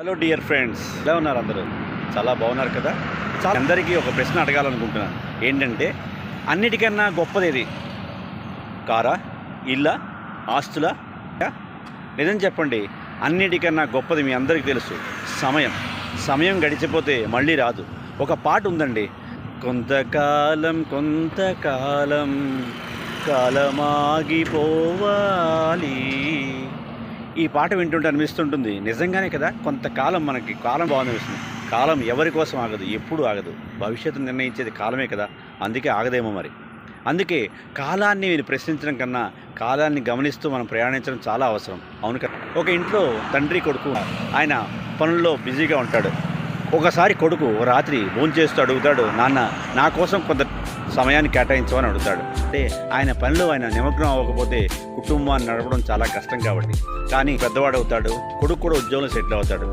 Hello dear friends, ఎలా ఉన్నారు అందరూ? చాలా బాగున్నారు కదా. చాలా అందరికీ ఒక ప్రశ్న అడగాలనుకుంటున్నాను. ఏంటంటే, అన్నిటికన్నా గొప్పది ఏది? కారా, ఇల్లా, ఆస్తులా? నిజం చెప్పండి, అన్నిటికన్నా గొప్పది మీ అందరికీ తెలుసు, సమయం. సమయం గడిచిపోతే మళ్ళీ రాదు. ఒక పాట ఉందండి, కొంతకాలం కొంతకాలం కాలమాగిపోవాలి. ఈ పాట వింటుంటే అనిపిస్తుంటుంది, నిజంగానే కదా, కొంతకాలం మనకి కాలం బాగుందనిపిస్తుంది. కాలం ఎవరి కోసం ఆగదు, ఎప్పుడు ఆగదు. భవిష్యత్తు నిర్ణయించేది కాలమే కదా, అందుకే ఆగదేమో మరి. అందుకే కాలాన్ని మీరు ప్రశ్నించడం కన్నా కాలాన్ని గమనిస్తూ మనం ప్రయాణించడం చాలా అవసరం. అవును కదా. ఒక ఇంట్లో తండ్రి కొడుకు, ఆయన పనుల్లో బిజీగా ఉంటాడు. ఒకసారి కొడుకు రాత్రి భోంచేస్తూ అడుగుతాడు, నాన్న నా కోసం కొంత సమయాన్ని కేటాయించమని అడుగుతాడు. అంటే ఆయన పనిలో ఆయన నిమగ్నం అవ్వకపోతే కుటుంబాన్ని నడపడం చాలా కష్టం కాబట్టి. కానీ పెద్దవాడు అవుతాడు, కొడుకు కూడా ఉద్యోగంలో సెటిల్ అవుతాడు.